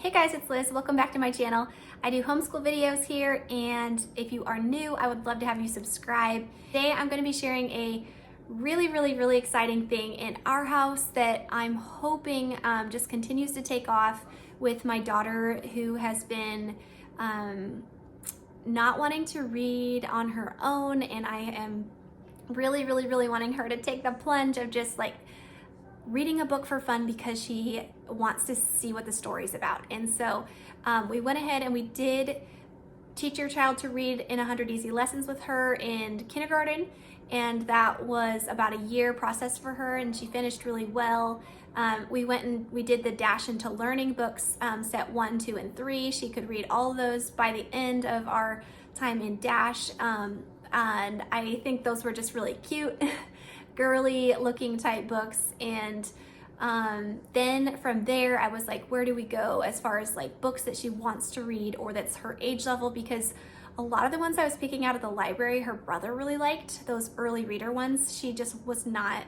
Hey guys, it's Liz. Welcome back to my channel. I do homeschool videos here, and if you are new, I would love to have you subscribe. Today I'm going to be sharing a really exciting thing in our house that I'm hoping just continues to take off with my daughter, who has been not wanting to read on her own, and I am really wanting her to take the plunge of just like reading a book for fun because she wants to see what the story's about. And so we went ahead and we did teach your child to read in 100 easy lessons with her in kindergarten, and that was about a year process for her, and she finished really well. We went and we did the Dash into Learning books, set 1, 2, and 3. She could read all of those by the end of our time in Dash, and I think those were just really cute girly looking type books. And then from there I was like, where do we go as far as like books that she wants to read or that's her age level? Because a lot of the ones I was picking out of the library, her brother really liked those early reader ones. She just was not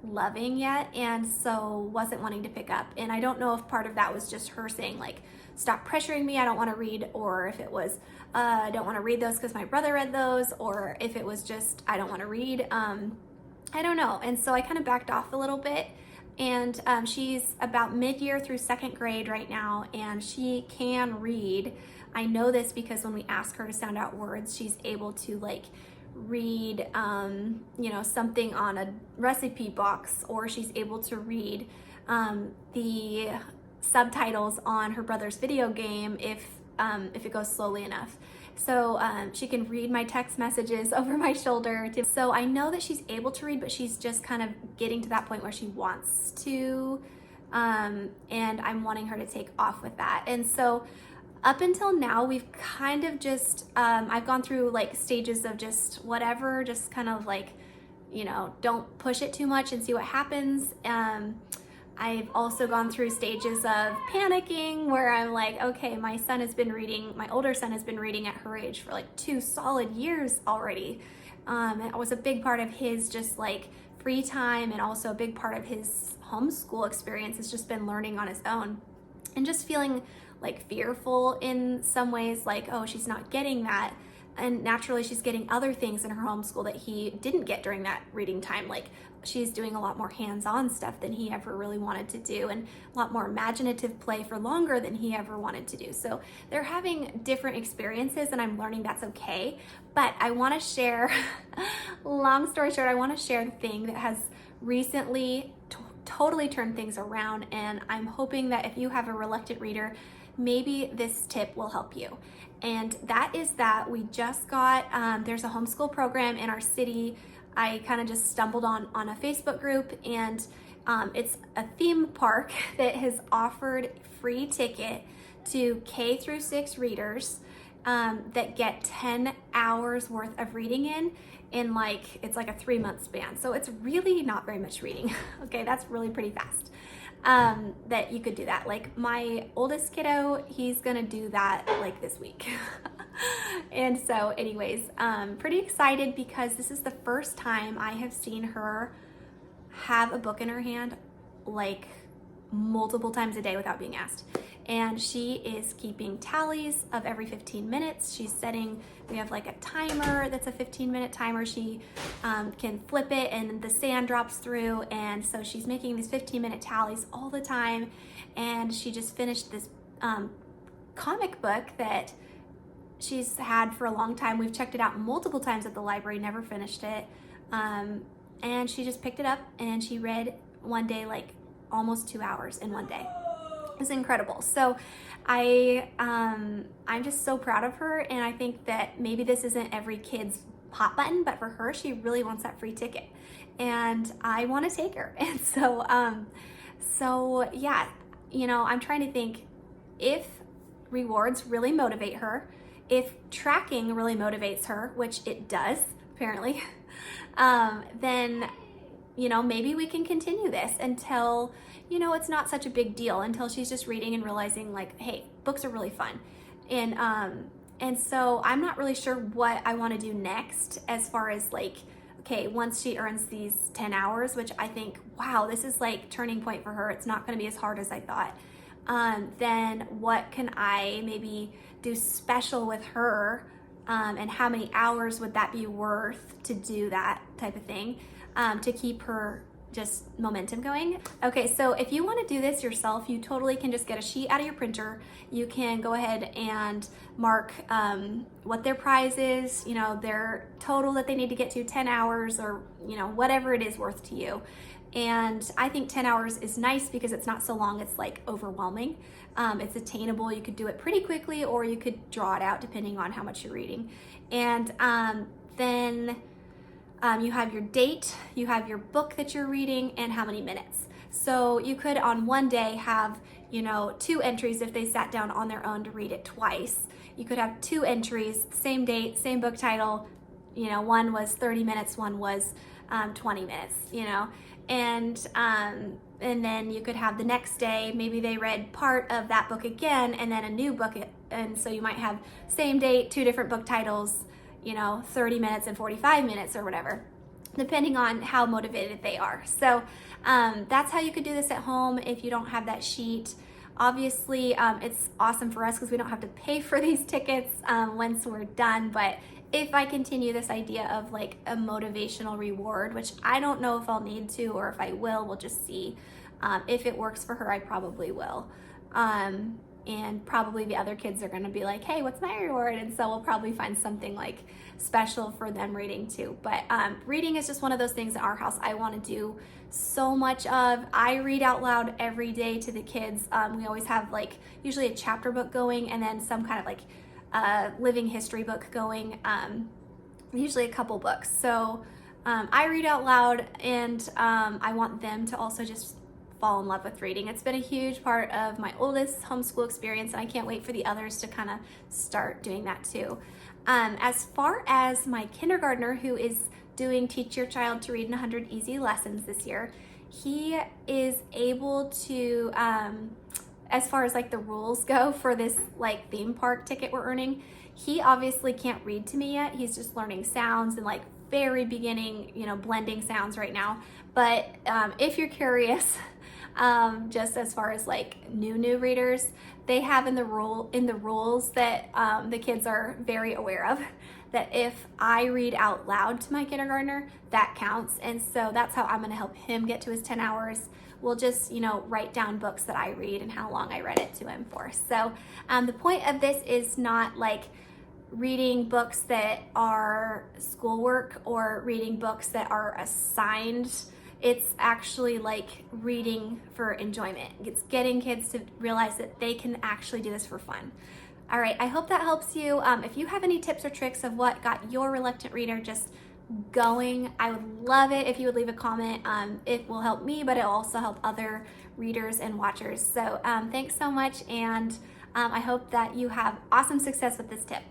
loving yet, and so wasn't wanting to pick up. And I don't know if part of that was just her saying like, stop pressuring me, I don't want to read, or if it was I don't want to read those because my brother read those, or if it was just I don't want to read. I don't know. And so I kind of backed off a little bit, and she's about mid-year through second grade right now, and she can read. I know this because when we ask her to sound out words, she's able to like read, something on a recipe box, or she's able to read the subtitles on her brother's video game if it goes slowly enough. So she can read my text messages over my shoulder. So I know that she's able to read, but she's just kind of getting to that point where she wants to, and I'm wanting her to take off with that. And so up until now, we've kind of just, I've gone through like stages of just whatever, just kind of like, don't push it too much and see what happens. I've also gone through stages of panicking where I'm like, okay, my older son has been reading at her age for like 2 solid years already. And it was a big part of his just like free time, and also a big part of his homeschool experience has just been learning on his own and just feeling like fearful in some ways, like, oh, she's not getting that. And naturally she's getting other things in her homeschool that he didn't get during that reading time. Like she's doing a lot more hands-on stuff than he ever really wanted to do, and a lot more imaginative play for longer than he ever wanted to do. So they're having different experiences, and I'm learning that's okay. But I want to share, long story short, I want to share the thing that has recently totally turned things around. And I'm hoping that if you have a reluctant reader, maybe this tip will help you. And that is that we just got, there's a homeschool program in our city. I kind of just stumbled on a Facebook group, and it's a theme park that has offered free ticket to K through 6 readers that get 10 hours worth of reading in like, it's like a 3-month span. So it's really not very much reading. Okay, that's really pretty fast. That you could do that. Like my oldest kiddo, he's gonna do that like this week. And so anyways, pretty excited because this is the first time I have seen her have a book in her hand like multiple times a day without being asked. And she is keeping tallies of every 15 minutes. We have like a timer that's a 15-minute timer. She can flip it and the sand drops through. And so she's making these 15-minute tallies all the time. And she just finished this comic book that she's had for a long time. We've checked it out multiple times at the library, never finished it. And she just picked it up and she read one day like almost 2 hours in one day. It's incredible. So I'm just so proud of her, and I think that maybe this isn't every kid's hot button, but for her, she really wants that free ticket, and I want to take her. And so yeah, I'm trying to think if rewards really motivate her, if tracking really motivates her, which it does apparently, then maybe we can continue this until it's not such a big deal, until she's just reading and realizing like, hey, books are really fun. And so I'm not really sure what I want to do next as far as like, okay, once she earns these 10 hours, which I think, wow, this is like turning point for her. It's not going to be as hard as I thought. then what can I maybe do special with her, and how many hours would that be worth to do that type of thing, to keep her just momentum going. Okay, so if you want to do this yourself, you totally can just get a sheet out of your printer. You can go ahead and mark what their prize is, you know, their total that they need to get to, 10 hours or, you know, whatever it is worth to you. And I think 10 hours is nice because it's not so long, it's like overwhelming. It's attainable, you could do it pretty quickly, or you could draw it out depending on how much you're reading. And then you have your date, you have your book that you're reading, and how many minutes. So you could on one day have, you know, 2 entries if they sat down on their own to read it twice. You could have 2 entries, same date, same book title, you know, one was 30 minutes, one was 20 minutes, you know, and then you could have the next day, maybe they read part of that book again and then a new book, and so you might have same date, 2 different book titles, you know, 30 minutes and 45 minutes or whatever, depending on how motivated they are. So that's how you could do this at home if you don't have that sheet. Obviously, it's awesome for us because we don't have to pay for these tickets once we're done, but if I continue this idea of like a motivational reward, which I don't know if I'll need to or if I will, we'll just see. If it works for her, I probably will. And probably the other kids are gonna be like, hey, what's my reward? And so we'll probably find something like special for them reading too. But reading is just one of those things in our house I wanna do so much of. I read out loud every day to the kids. We always have like usually a chapter book going and then some kind of like living history book going, usually a couple books. So I read out loud, and I want them to also just fall in love with reading. It's been a huge part of my oldest homeschool experience, and I can't wait for the others to kind of start doing that too. As far as my kindergartner, who is doing Teach Your Child to Read in 100 Easy Lessons this year, he is able to, as far as like the rules go for this like theme park ticket we're earning, he obviously can't read to me yet. He's just learning sounds and like very beginning, you know, blending sounds right now. But if you're curious, just as far as like new readers, they have in the rules that the kids are very aware of, that if I read out loud to my kindergartner, that counts. And so that's how I'm going to help him get to his 10 hours. We'll just, you know, write down books that I read and how long I read it to him for. So the point of this is not like reading books that are schoolwork or reading books that are assigned. It's actually like reading for enjoyment. It's getting kids to realize that they can actually do this for fun. All right, I hope that helps you. If you have any tips or tricks of what got your reluctant reader just going, I would love it if you would leave a comment. It will help me, but it'll also help other readers and watchers. So thanks so much, and I hope that you have awesome success with this tip.